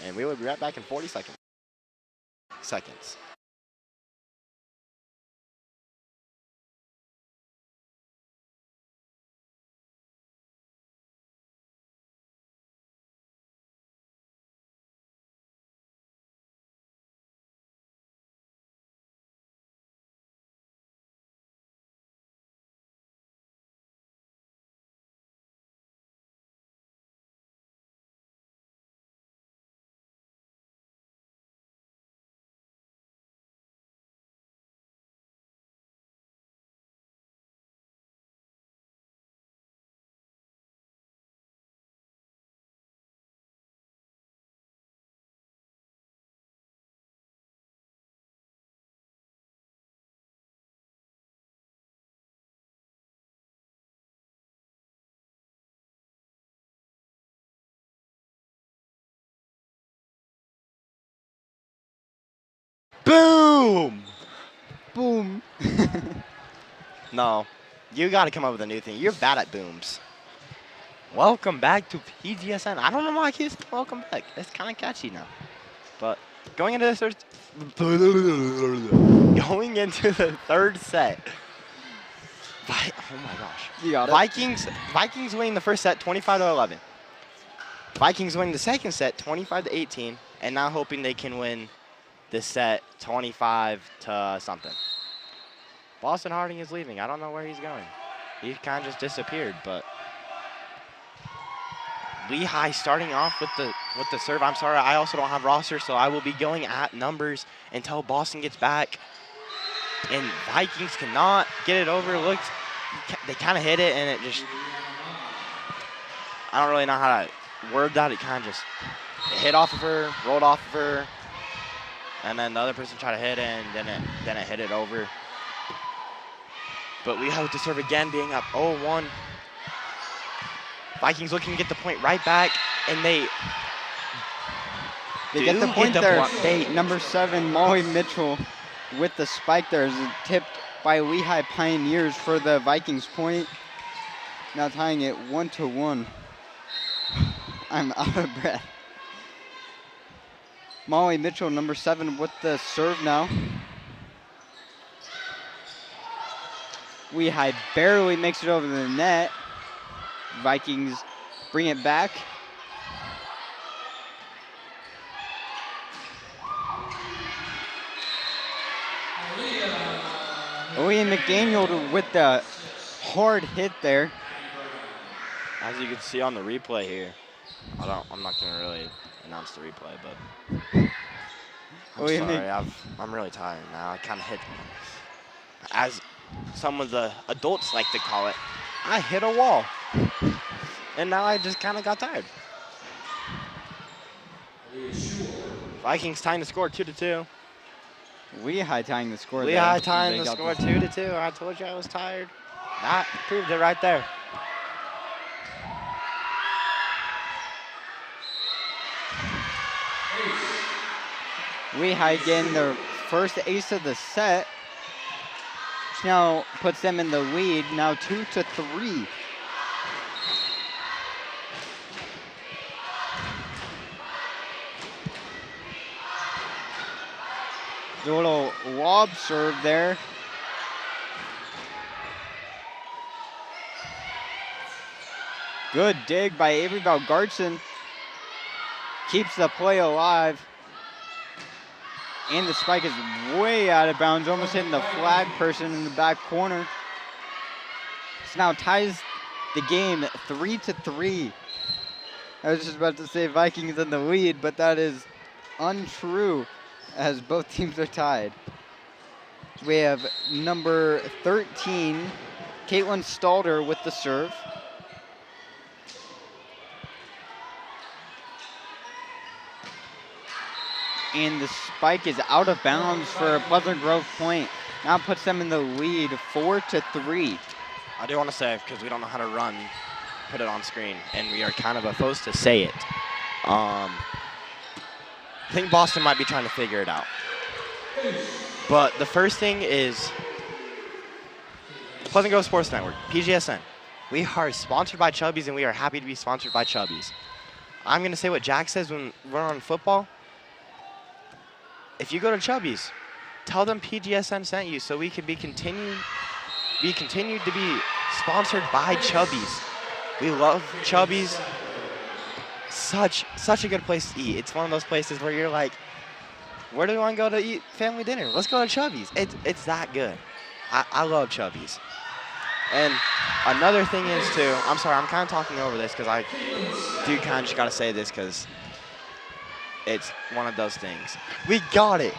And we will be right back in 40 seconds. Boom! Boom. No, you got to come up with a new thing. You're bad at booms. Welcome back to PGSN. I don't know why I keep saying welcome back. It's kind of catchy now. But going into the third set. Oh my gosh. You got it. Vikings winning the first set 25-11. Vikings winning the second set 25-18, and now hoping they can win this set 25 to something. Boston Harding is leaving. I don't know where he's going. He kind of just disappeared, but Lehi starting off with the serve. I'm sorry, I also don't have roster, so I will be going at numbers until Boston gets back. And Vikings cannot get it over. Looks, they kind of hit it, and it just, I don't really know how to word that. It kind of just hit off of her, rolled off of her, and then the other person tried to hit it, and then it hit it over. But we have to serve again, being up 0-1. Vikings looking to get the point right back, and they get the point there. Number 7, Molly Mitchell with the spike there is tipped by Lehi Pioneers for the Vikings point. Now tying it 1-1. I'm out of breath. Molly Mitchell, number 7, with the serve now. Lehi barely makes it over the net. Vikings bring it back. William McDaniel with the hard hit there. As you can see on the replay here, I'm not gonna really announce the replay, but I'm sorry, I'm really tired now. I kind of hit, as some of the adults like to call it, I hit a wall. And now I just kind of got tired. Vikings tying the score 2-2. Lehi tying the score. Lehi tying the score 2-2. I told you I was tired. That proved it right there. Lehi getting their first ace of the set, which now puts them in the lead, now 2-3. A little lob serve there. Good dig by Avery Valgartson. Keeps the play alive. And the spike is way out of bounds, almost hitting the flag person in the back corner. This now ties the game 3-3. I was just about to say Vikings in the lead, but that is untrue, as both teams are tied. We have number 13, Caitlin Stalder with the serve. And the spike is out of bounds for a Pleasant Grove point. Now puts them in the lead 4-3. I do want to say, because we don't know how to run, put it on screen, and we are kind of opposed to say it. I think Boston might be trying to figure it out. But the first thing is Pleasant Grove Sports Network, PGSN. We are sponsored by Chubby's, and we are happy to be sponsored by Chubby's. I'm going to say what Jack says when we're on football. If you go to Chubby's, tell them PGSN sent you so we can be continued to be sponsored by Chubby's. We love Chubby's. Such a good place to eat. It's one of those places where you're like, where do we want to go to eat family dinner? Let's go to Chubby's. It's that good. I love Chubby's. And another thing is too, I'm sorry, I'm kind of talking over this because I do kind of just got to say this because it's one of those things. We got it.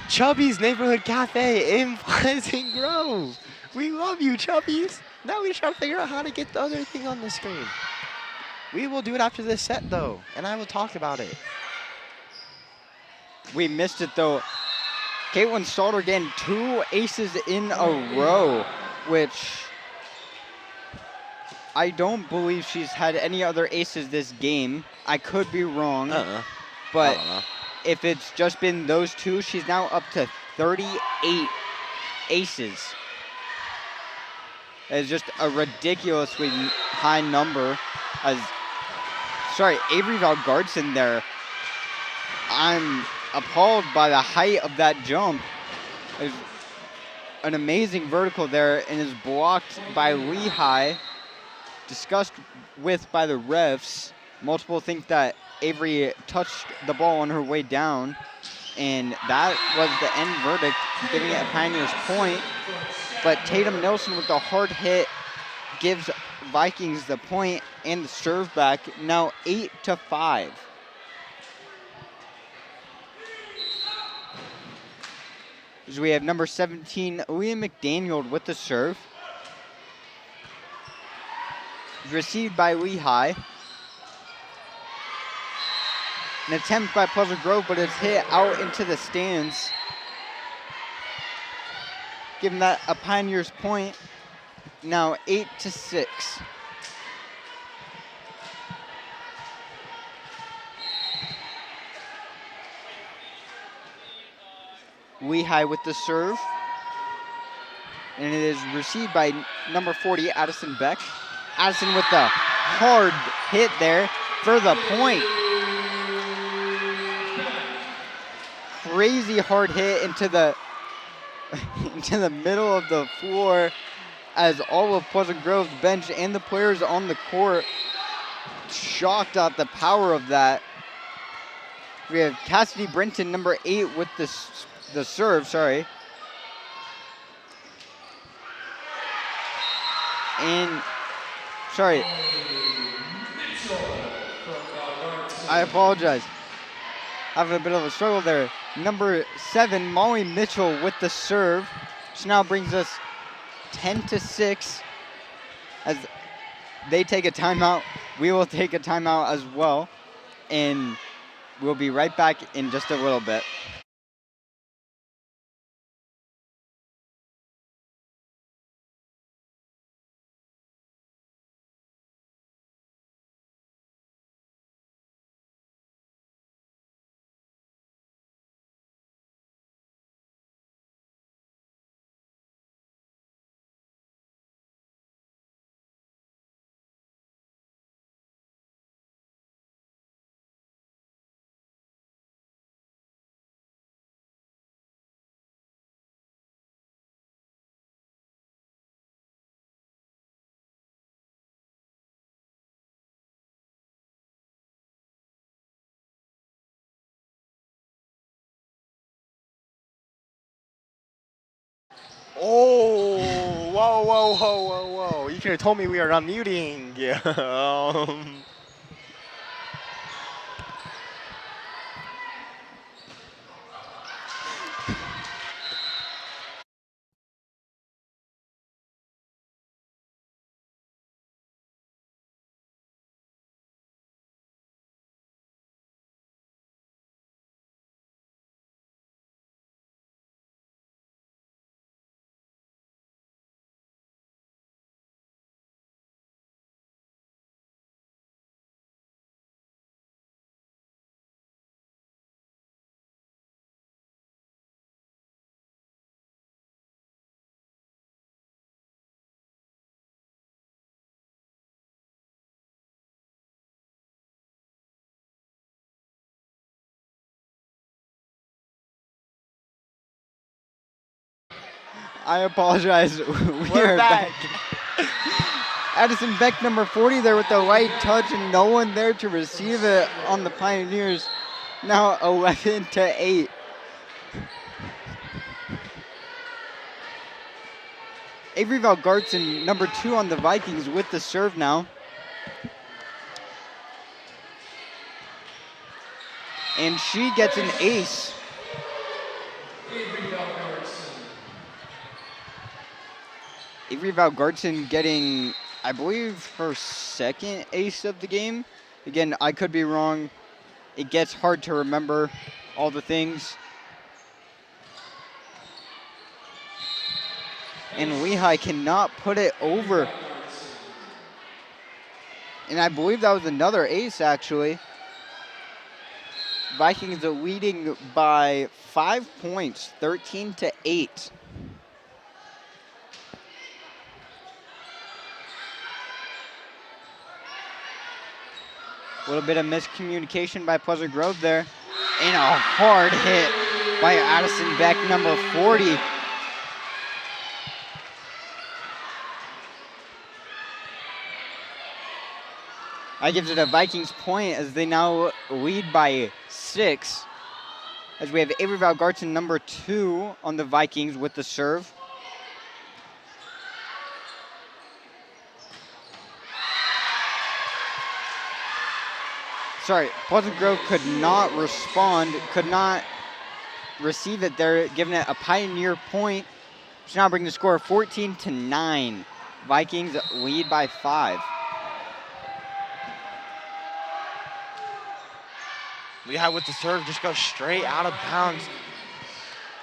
Chubby's Neighborhood Cafe in Pleasant Grove. We love you, Chubby's. Now we try to figure out how to get the other thing on the screen. We will do it after this set, though, and I will talk about it. We missed it, though. Caitlin Stalder getting 2 aces in a row, which I don't believe she's had any other aces this game. I could be wrong, but if it's just been those 2, she's now up to 38 aces. It's just a ridiculously high number. Avery Valgartson there. I'm appalled by the height of that jump. There's an amazing vertical there and is blocked by Lehi. Discussed with by the refs. Multiple think that Avery touched the ball on her way down, and that was the end verdict, giving it a Pioneers point. But Tatum Nelson with the hard hit gives Vikings the point and the serve back, now 8-5. As we have number 17, Liam McDaniel with the serve. Received by Lehi. An attempt by Pleasant Grove, but it's hit out into the stands. Giving that a Pioneers point. Now 8-6. Lehi with the serve. And it is received by number 40, Addison Beck. Addison with the hard hit there for the point. Crazy hard hit into the into the middle of the floor as all of Pleasant Grove's bench and the players on the court shocked at the power of that. We have Cassidy Brenton, number 8, with the serve, sorry. And, sorry. I apologize. Having a bit of a struggle there. Number 7, Molly Mitchell with the serve. Which now brings us 10-6. As they take a timeout, we will take a timeout as well. And we'll be right back in just a little bit. Oh, whoa, whoa, whoa, whoa, whoa. You could have told me we were unmuting. Yeah. I apologize. We're back. Addison Beck, number 40, there with the light touch and no one there to receive it on the Pioneers. Now 11-8. Avery Valgartson, number 2 on the Vikings with the serve now. And she gets an ace. Avery Valgartson getting, I believe, her second ace of the game. Again, I could be wrong. It gets hard to remember all the things. And Lehi cannot put it over. And I believe that was another ace, actually. Vikings are leading by 5 points, 13-8. A little bit of miscommunication by Pleasant Grove there. And a hard hit by Addison Beck, number 40. That gives it a Vikings point as they now lead by 6. As we have Avery Valgartson, number 2 on the Vikings with the serve. Sorry, Pleasant Grove could not respond, could not receive it there, giving it a Pioneer point, which now brings the score 14-9. Vikings lead by 5. Lehigh with the serve just goes straight out of bounds.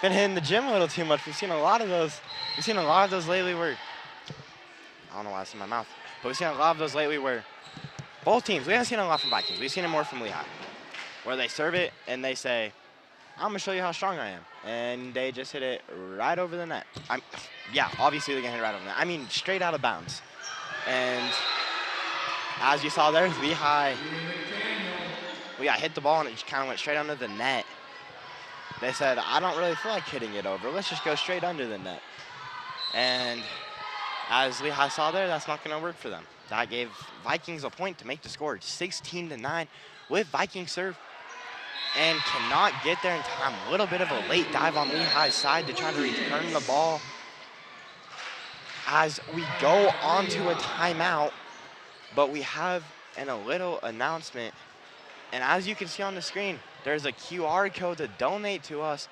Been hitting the gym a little too much. We've seen a lot of those. We've seen a lot of those lately where, I don't know why it's in my mouth, but we've seen a lot of those lately where both teams, we haven't seen a lot from Vikings. We've seen it more from Lehigh, where they serve it and they say, I'm going to show you how strong I am. And they just hit it right over the net. Yeah, obviously they're going to hit it right over the net. I mean, straight out of bounds. And as you saw there, Lehigh hit the ball and it just kind of went straight under the net. They said, I don't really feel like hitting it over. Let's just go straight under the net. And as Lehigh saw there, that's not going to work for them. That gave Vikings a point to make the score 16-9 with Viking serve. And cannot get there in time. A little bit of a late dive on Lehigh's side to try to return the ball. As we go onto a timeout, but we have a little announcement. And as you can see on the screen, there's a QR code to donate to us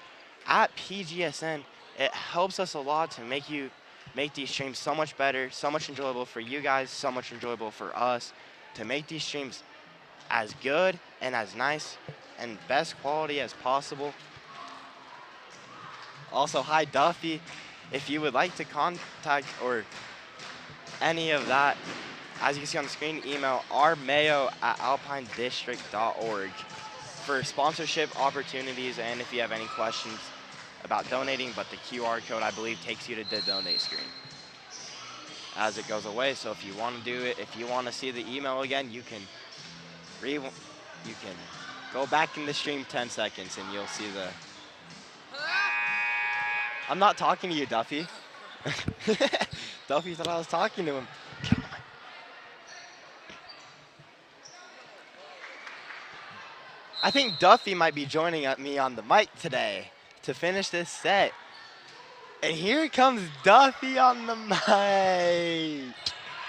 at PGSN. It helps us a lot to make these streams so much better, so much enjoyable for you guys, so much enjoyable for us, to make these streams as good and as nice and best quality as possible. Also, hi Duffy, if you would like to contact or any of that, as you can see on the screen, email rmayo@alpinedistrict.org for sponsorship opportunities and if you have any questions about donating, but the QR code, I believe, takes you to the donate screen as it goes away. So if you want to do it, if you want to see the email again, you can go back in the stream 10 seconds and you'll see the... I'm not talking to you, Duffy. Duffy thought I was talking to him. I think Duffy might be joining me on the mic today to finish this set. And here comes Duffy on the mic.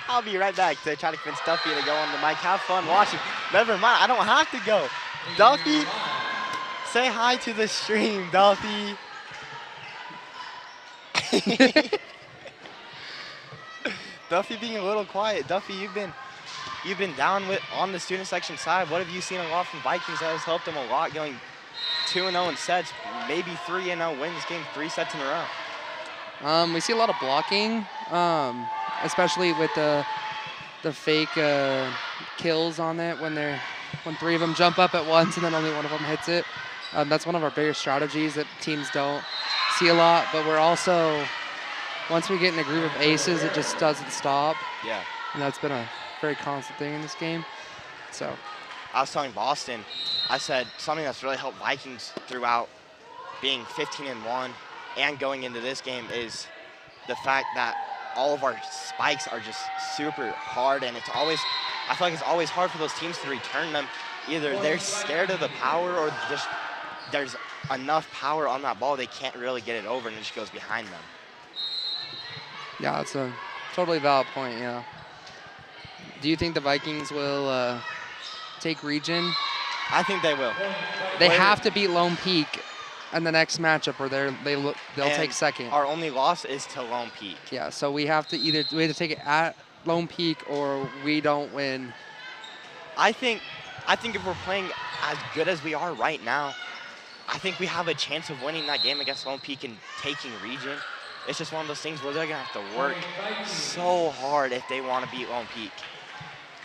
I'll be right back to try to convince Duffy to go on the mic. Have fun watching. Never mind, I don't have to go. Duffy, say hi to the stream, Duffy. Duffy being a little quiet. Duffy, you've been down on the student section side. What have you seen a lot from Vikings that has helped them a lot, going 2-0 in sets, maybe 3-0 win this game 3 sets in a row? We see a lot of blocking, especially with the fake kills on it when 3 of them jump up at once and then only one of them hits it. That's one of our bigger strategies that teams don't see a lot, but we're also, once we get in a groove of aces, it just doesn't stop. Yeah. And that's been a very constant thing in this game. So I was telling Boston, I said something that's really helped Vikings throughout being 15-1 and going into this game is the fact that all of our spikes are just super hard, and it's always, I feel like it's always hard for those teams to return them. Either they're scared of the power or just there's enough power on that ball they can't really get it over and it just goes behind them. yeah, that's a totally valid point, yeah. Do you think the Vikings will take region? I think they will. They have to beat Lone Peak in the next matchup, or they'll take second. Our only loss is to Lone Peak. Yeah, so we have to take it at Lone Peak or we don't win. I think if we're playing as good as we are right now, I think we have a chance of winning that game against Lone Peak and taking region. It's just one of those things where they're gonna have to work so hard if they want to beat Lone Peak.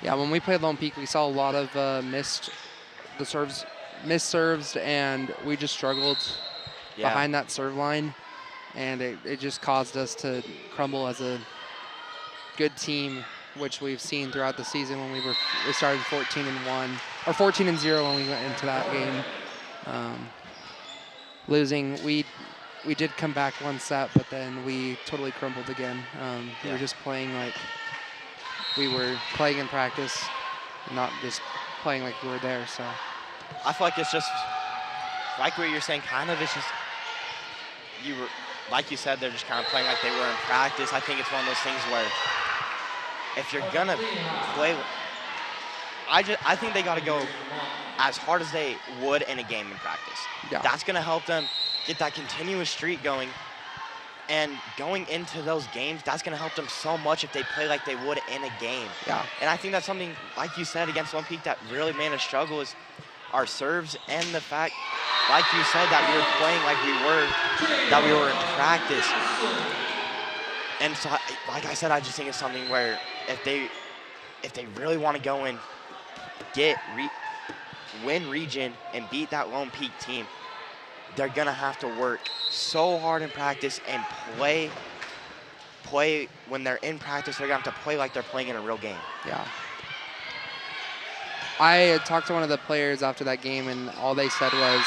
Yeah, when we played Lone Peak, we saw a lot of missed serves, and we just struggled behind that serve line, and it just caused us to crumble as a good team, which we've seen throughout the season when we started 14-1 or 14-0 when we went into that game. Losing, we did come back one set, but then we totally crumbled again. We were just playing like we were playing in practice, not just playing like we were there. So I feel like it's just like what you're saying. Kind of, it's just like you said, they're just kind of playing like they were in practice. I think it's one of those things where if you're gonna play, I think they got to go as hard as they would in a game in practice. Yeah. That's gonna help them get that continuous streak going. And going into those games, that's going to help them so much if they play like they would in a game. Yeah. And I think that's something, like you said, against Lone Peak that really made us struggle is our serves and the fact, like you said, that we were playing like we were in practice. And so, like I said, I just think it's something where if they really want to go and win region and beat that Lone Peak team, they're going to have to work so hard in practice and play when they're in practice. They're going to have to play like they're playing in a real game. Yeah. I talked to one of the players after that game, and all they said was,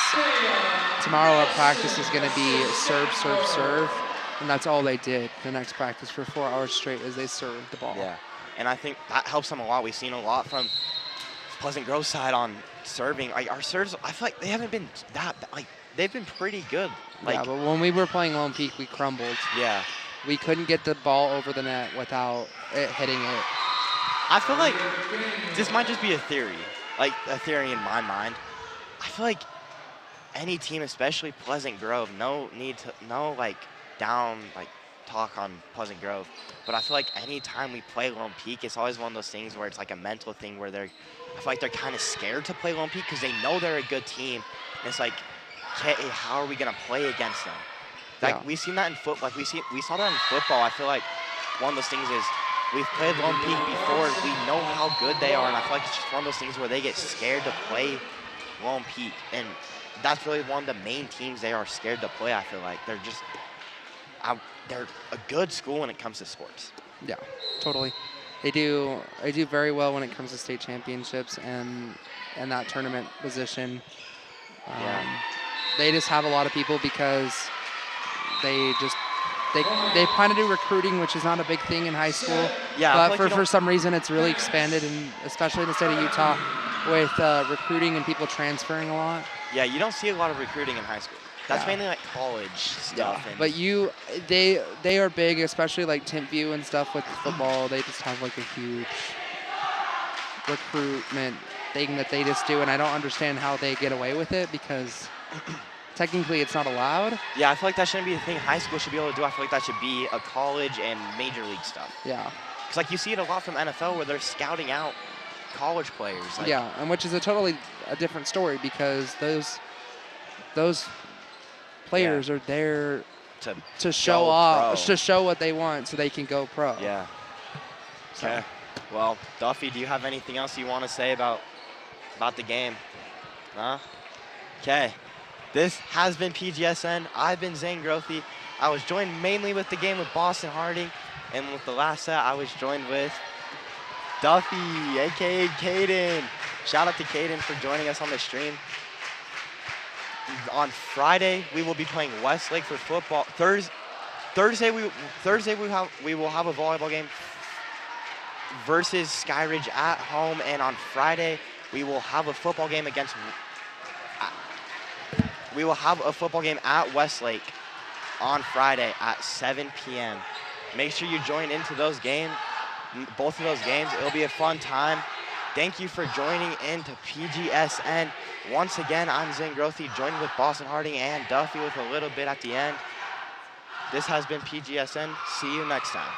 tomorrow our practice is going to be serve, serve, serve. And that's all they did the next practice for 4 hours straight is they served the ball. Yeah, and I think that helps them a lot. We've seen a lot from Pleasant Grove's side on serving. Like our serves, I feel like they haven't been they've been pretty good. Yeah, but when we were playing Lone Peak, we crumbled. Yeah. We couldn't get the ball over the net without it hitting it. I feel like this might just be a theory, like a theory in my mind. I feel like any team, especially Pleasant Grove, no talk on Pleasant Grove, but I feel like any time we play Lone Peak, it's always one of those things where it's like a mental thing where I feel like they're kind of scared to play Lone Peak because they know they're a good team. And it's like, okay, how are we gonna play against them? Like Yeah. we've seen that in football. Like we saw that in football. I feel like one of those things is we've played Lone Peak before. We know how good they are, and I feel like it's just one of those things where they get scared to play Lone Peak, and that's really one of the main teams they are scared to play. I feel like they're a good school when it comes to sports. Yeah, totally. They do very well when it comes to state championships and that tournament position. Yeah. They just have a lot of people because they kind of do recruiting, which is not a big thing in high school. Yeah, I feel but like for some reason it's really expanded, and especially in the state of Utah with recruiting and people transferring a lot. Yeah, you don't see a lot of recruiting in high school. That's Yeah. mainly like college stuff. And But they are big, especially like Timpview and stuff with football. They just have like a huge recruitment thing that they just do, and I don't understand how they get away with it because technically it's not allowed. yeah, I feel like that shouldn't be the thing high school should be able to do. I feel like that should be a college and major league stuff. Yeah. Because like you see it a lot from NFL where they're scouting out college players. Like, Yeah, and which is a totally different story because those players are there to show go off, pro. to show what they want so they can go pro. Yeah. So- Okay. Well, Duffy, do you have anything else you want to say about the game? Huh? Okay. This has been PGSN. I've been Zane Grothy. I was joined mainly with the game with Boston Harding, and with the last set, I was joined with Duffy, aka Caden. Shout out to Caden for joining us on the stream. On Friday, we will be playing Westlake for football. Thursday we will have a volleyball game versus Skyridge at home, and on Friday we will have a football game at Westlake on Friday at 7 p.m. Make sure you join into those games, both of those games. It'll be a fun time. Thank you for joining into PGSN. Once again, I'm Zane Grothy, joined with Boston Harding and Duffy with a little bit at the end. This has been PGSN. See you next time.